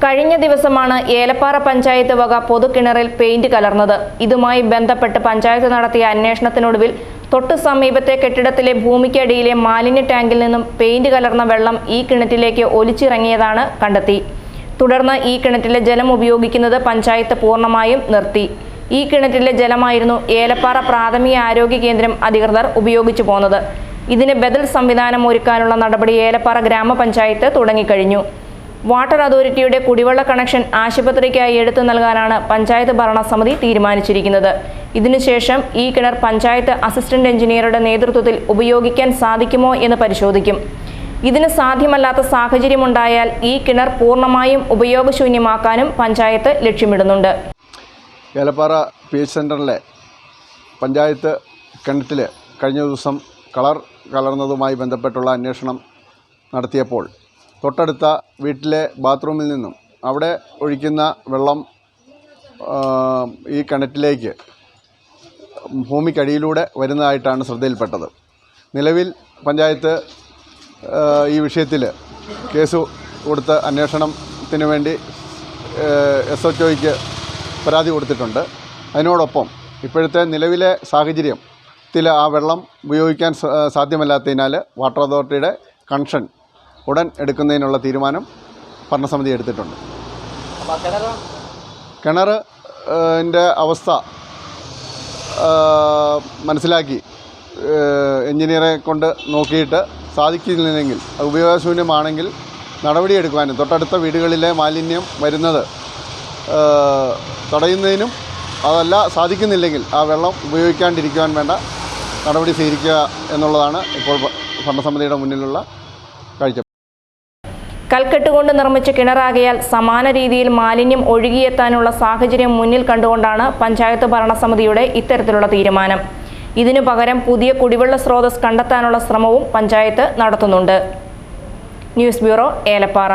കഴിഞ്ഞ ദിവസമാണ് ഏലപ്പാറ പഞ്ചായത്ത് വക പൊതുകിണറിൽ പെയിന്റ് കലർന്നത്. ഇതുമായി ബന്ധപ്പെട്ട് പഞ്ചായത്ത് നടത്തിയ അന്വേഷണത്തിനൊടുവിൽ തൊട്ടു സമീപത്തെ കെട്ടിടത്തിലെ ഭൂമിക്കടിയിലെ മാലിന്യ ടാങ്കിൽ നിന്നും പെയിന്റ് കലർന്ന വെള്ളം ഈ കിണറ്റിലേക്ക് ഒലിച്ചിറങ്ങിയതാണ് കണ്ടെത്തി. തുടർന്ന് ഈ കിണറ്റിലെ ജലം ഉപയോഗിക്കുന്നത് പഞ്ചായത്ത് പൂർണ്ണമായും നിർത്തി. ഈ കിണറ്റിലെ ജലമായിരുന്നു ഏലപ്പാറ പ്രാഥമിക ആരോഗ്യ കേന്ദ്രം അധികൃതർ ഉപയോഗിച്ചു പോന്നത്. ഇതിന് ബദൽ സംവിധാനം ഒരുക്കാനുള്ള നടപടി ഏലപ്പാറ ഗ്രാമപഞ്ചായത്ത് തുടങ്ങിക്കഴിഞ്ഞു. വാട്ടർ അതോറിറ്റിയുടെ കുടിവെള്ള കണക്ഷൻ ആശുപത്രിക്കായി എടുത്തു നൽകാനാണ് പഞ്ചായത്ത് ഭരണസമിതി തീരുമാനിച്ചിരിക്കുന്നത്. ഇതിനുശേഷം ഈ കിണർ പഞ്ചായത്ത് അസിസ്റ്റന്റ് എഞ്ചിനീയറുടെ നേതൃത്വത്തിൽ ഉപയോഗിക്കാൻ സാധിക്കുമോ എന്ന് പരിശോധിക്കും. ഇതിന് സാധ്യമല്ലാത്ത സാഹചര്യമുണ്ടായാൽ ഈ കിണർ പൂർണ്ണമായും ഉപയോഗശൂന്യമാക്കാനും പഞ്ചായത്ത് ലക്ഷ്യമിടുന്നുണ്ട്. ഏലപ്പാറ PH സെൻ്ററിലെ പഞ്ചായത്ത് കിണറ്റിൽ കഴിഞ്ഞ ദിവസം കളർ കലർന്നതുമായി ബന്ധപ്പെട്ടുള്ള അന്വേഷണം നടത്തിയപ്പോൾ തൊട്ടടുത്ത വീട്ടിലെ ബാത്റൂമിൽ നിന്നും അവിടെ ഒഴിക്കുന്ന വെള്ളം ഈ കിണറ്റിലേക്ക് ഭൂമിക്കടിയിലൂടെ വരുന്നതായിട്ടാണ് ശ്രദ്ധയിൽപ്പെട്ടത്. നിലവിൽ പഞ്ചായത്ത് ഈ വിഷയത്തിൽ കേസ് കൊടുത്ത് അന്വേഷണത്തിന് വേണ്ടി SHOയ്ക്ക് പരാതി കൊടുത്തിട്ടുണ്ട്. അതിനോടൊപ്പം ഇപ്പോഴത്തെ നിലവിലെ സാഹചര്യത്തിൽ ആ വെള്ളം ഉപയോഗിക്കാൻ സാധ്യമല്ലാത്തതിനാൽ വാട്ടർ അതോറിറ്റിയുടെ കണക്ഷൻ ഉടൻ എടുക്കുന്നതിനുള്ള തീരുമാനം ഭരണസമിതി എടുത്തിട്ടുണ്ട്. കിണറിൻ്റെ അവസ്ഥ മനസ്സിലാക്കി എഞ്ചിനീയറെ കൊണ്ട് നോക്കിയിട്ട് സാധിക്കുന്നില്ലെങ്കിൽ ഉപയോഗശൂന്യമാണെങ്കിൽ നടപടിയെടുക്കുവാനും തൊട്ടടുത്ത വീടുകളിലെ മാലിന്യം വരുന്നത് തടയുന്നതിനും അതല്ല സാധിക്കുന്നില്ലെങ്കിൽ ആ വെള്ളം ഉപയോഗിക്കാണ്ടിരിക്കുവാൻ വേണ്ട നടപടി സ്വീകരിക്കുക എന്നുള്ളതാണ് ഇപ്പോൾ ഭരണസമിതിയുടെ മുന്നിലുള്ള കാഴ്ച. കൽക്കെട്ട് കൊണ്ട് നിർമ്മിച്ച കിണറാകിയാൽ സമാന രീതിയിൽ മാലിന്യം ഒഴുകിയെത്താനുള്ള സാഹചര്യം മുന്നിൽ കണ്ടുകൊണ്ടാണ് പഞ്ചായത്ത് ഭരണസമിതിയുടെ ഇത്തരത്തിലുള്ള തീരുമാനം. ഇതിനു പകരം പുതിയ കുടിവെള്ള സ്രോതസ് കണ്ടെത്താനുള്ള ശ്രമവും പഞ്ചായത്ത് നടത്തുന്നുണ്ട്. News bureau, Elappara.